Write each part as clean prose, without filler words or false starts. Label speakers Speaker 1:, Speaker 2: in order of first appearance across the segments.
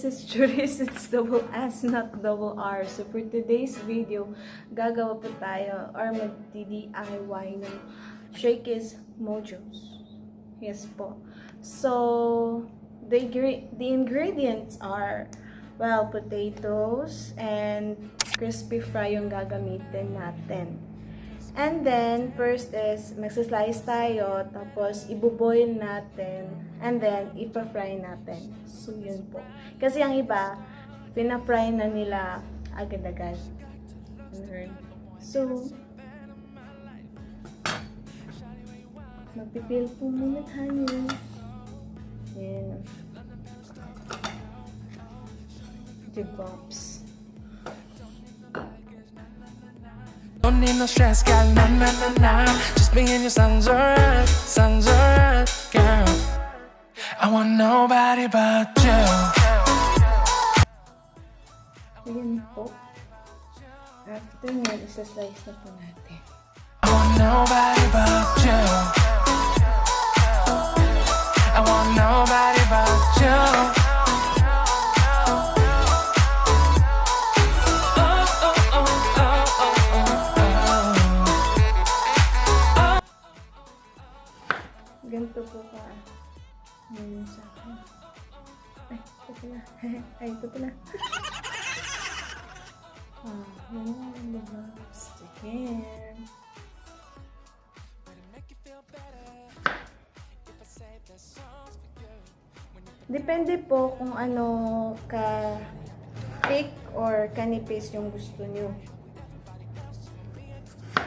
Speaker 1: this is Juris, it's double S, not double R. So for today's video, gagawa po tayo or mag-DIY ng Shakey's Mojos. Yes po. So, the ingredients are, well, potatoes and crispy fry yung gagamitin natin. And then, first is, magsaslice tayo, tapos ibuboil natin, and then, ipa-fry natin. So, yun po. Kasi ang iba, pina-fry na nila agad-agad. So, magpipil po muna tayo. Yan. Jibops.
Speaker 2: Don't need no stress, girl, na na na na. Just me and your sounds alright, girl. I want nobody but you.
Speaker 1: Ayan po. After nyo, isa-slice na po natin.
Speaker 2: I want nobody but you. I want nobody but you.
Speaker 1: Ganito po ka. Ngayon sa akin. Ay, ito pala. Ay, ito pala. Yan. Labas. Again. Depende po kung ano ka thick or kanipis yung gusto nyo.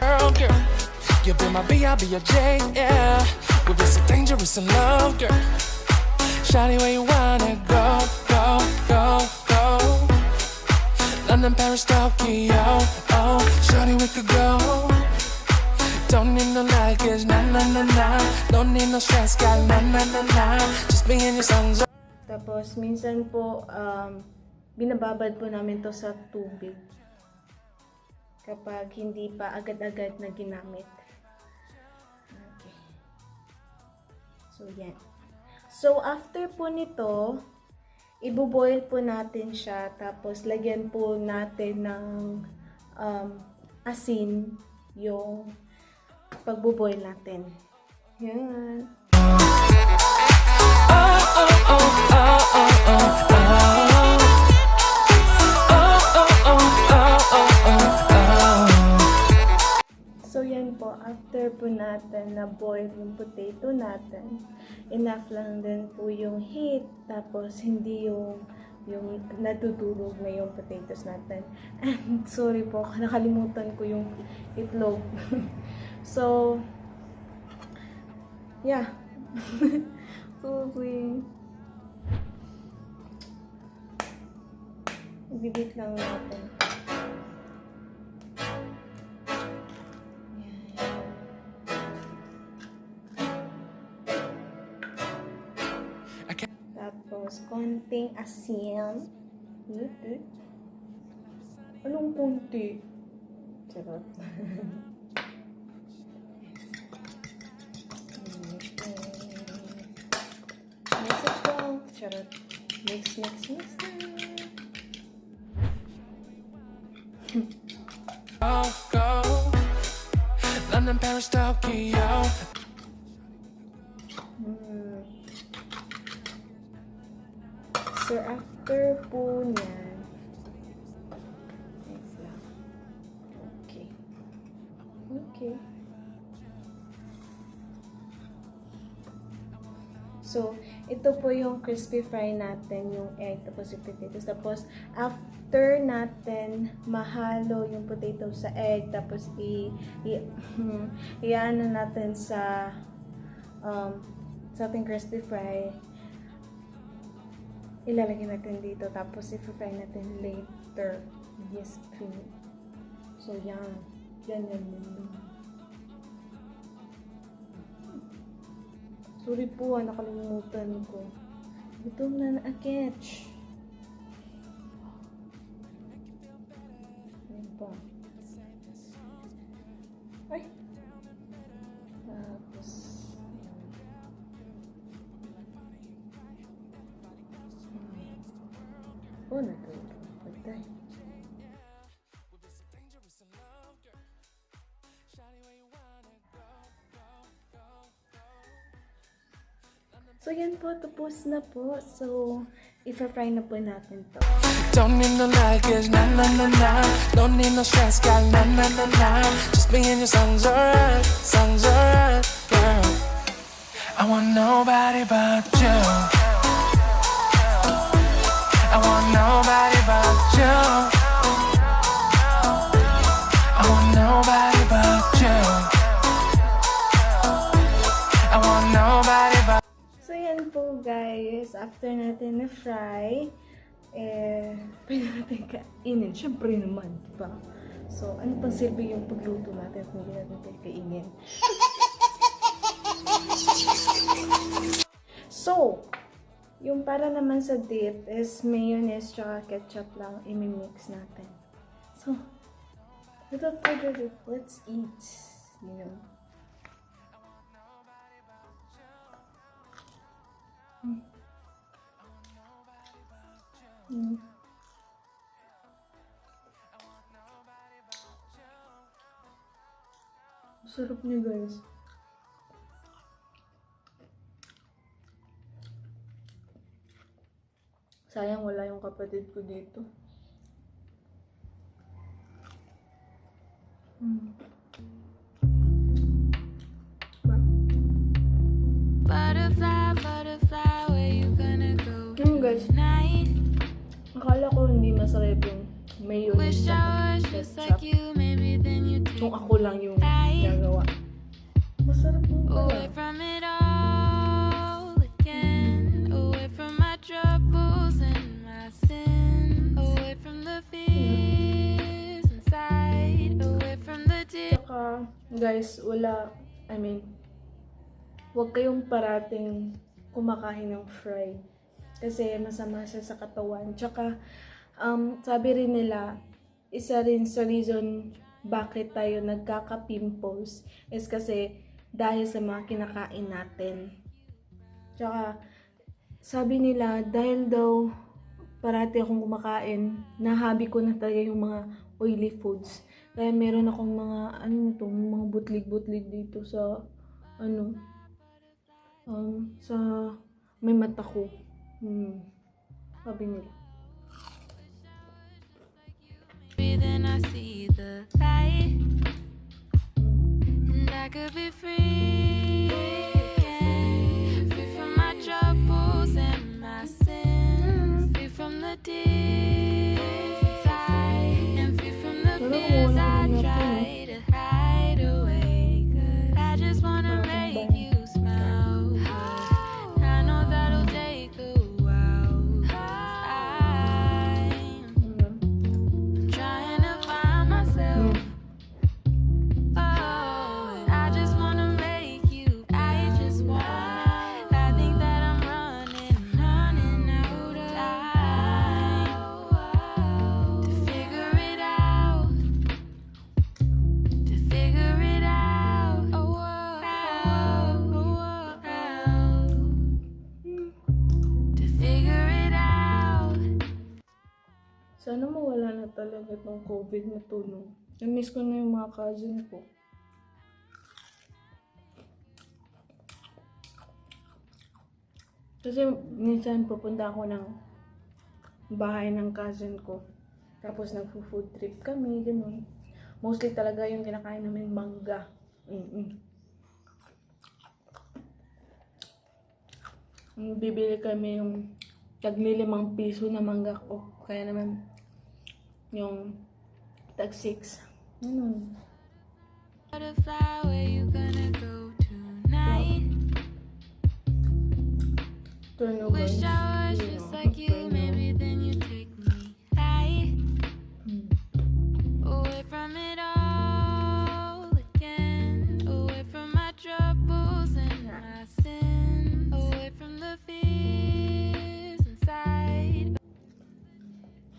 Speaker 2: Girl, you be my B, I'll be your J, yeah. We'll be so dangerous in love, girl. Shawty, where you wanna go, go, go, go? London, Paris, Tokyo, oh. Shawty, we could go. Don't need no luggage, na na na na. Don't need no stress, girl, na na na na. Just me and your sons.
Speaker 1: Tapos, minsan po, binababad po namin to sa tubig. Kapag hindi pa agad-agad na ginamit. Okay. So, yan. So, after po nito, ibuboil po natin siya. Tapos, lagyan po natin ng asin yung pagbuboil natin. Yan. So yan po, after po natin na boil yung potato natin, enough lang din po yung heat, tapos hindi yung natutulog na yung potatoes natin. And sorry po, nakalimutan ko yung itlog. So, yeah. Sorry. Bibit lang natin. Tapos, konting asin. Anong konti? Charot. Message ko. Charot. Mix.
Speaker 2: Go, go. London, Paris, Tokyo.
Speaker 1: So, after po niyan, okay. So, ito po yung crispy fry natin, yung egg, tapos yung potatoes. Tapos, after natin mahalo yung potato sa egg, tapos i-ano natin sa ating crispy fry, ilalagay natin dito, tapos i-fry natin later. Yes, please. So, yan. Yan. Sorry po, nakalimutan ko. Gutom na na-catch. Yan pa. Ay! Tapos, Oh, natulog. Patay. So, yan po. Tapos na po. So, i-fry na po natin to.
Speaker 2: Don't need no luggage, nah nah nah nah. Don't need no stress, girl, nah nah nah nah. Just me and your songs alright, girl. I want nobody but you. I want nobody but you. I want nobody but you. I want nobody but.
Speaker 1: So, yan po guys. After natin na-fry, pwede natin kainin. Siyempre naman, diba? So, ano pang silbi yung pagluto natin kung hindi natin kainin? So, yung para naman sa dip is mayonnaise tsaka ketchup lang imimix natin. So, without further ado, let's eat. You know. Sarap niya guys. Sayang wala yung kapatid ko dito.
Speaker 3: Butterfly, butterfly, where you gonna go
Speaker 1: Guys,
Speaker 3: tonight?
Speaker 1: akala ko hindi masarap yung mayonnaise
Speaker 3: Wish I
Speaker 1: tsaka
Speaker 3: was just
Speaker 1: ketchup.
Speaker 3: like you, maybe then you take
Speaker 1: Kung ako lang yung gagawa. Masarap yung
Speaker 3: away
Speaker 1: pala.
Speaker 3: from it all again, away from my troubles and my sin, away from the fears inside, away from the tears.
Speaker 1: Tsaka, guys, huwag kayong parating kumakain ng fried. Kasi masama siya sa katawan. Tsaka, sabi rin nila, isa rin sa reason bakit tayo nagkaka-pimples is kasi dahil sa mga kinakain natin. Tsaka, sabi nila, dahil daw parati akong kumakain, nahabi ko na talaga yung mga oily foods. Kaya meron akong mga, mga butlig-butlig dito sa, sa may mata ko. Sabi nila.
Speaker 3: Then I see the light, and I could be free again, free from my troubles and my sins, free from the tears inside, and free from the fears I try to hide away. 'Cause I just wanna make you smile. I know that'll take a while. 'Cause I'm trying to find myself. Oh, I just wanna make you. I just wanna. I think that I'm running out of time to figure it out. To figure it out. Oh, to figure it out.
Speaker 1: Sana mawala na talaga tong COVID na to, no? Na-miss ko na yung mga cousin ko. Kasi minsan pupunta ako ng bahay ng cousin ko. Tapos nag-food trip kami, ganun. Mostly talaga yung kinakain namin mangga. Bibili kami yung tag-5 piso na mangga ko. Kaya naman yung tag-6.
Speaker 3: Butterfly, where you gonna go tonight? Wish I was just like you, maybe then you take me right away from it all again, away from my troubles and my sin, away from the fears inside.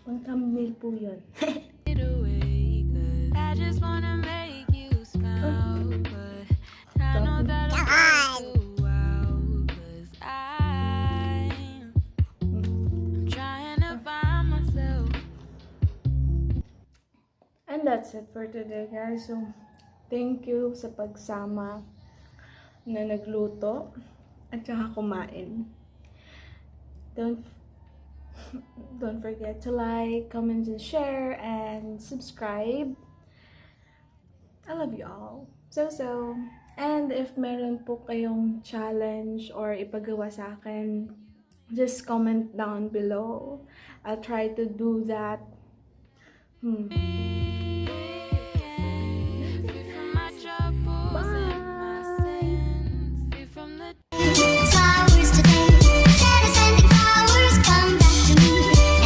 Speaker 1: Ang thumbnail po yan.
Speaker 3: It away, 'cause I just wanna make you smile, but I know that'll take a while, 'cause I'm trying to find myself.
Speaker 1: And that's it for today, guys. So, thank you sa pagsama na nagluto at saka kumain. Don't don't forget to like, comment, and share, and subscribe. I love you all. So. And if meron po kayong challenge or ipagawa sa akin, just comment down below. I'll try to do that.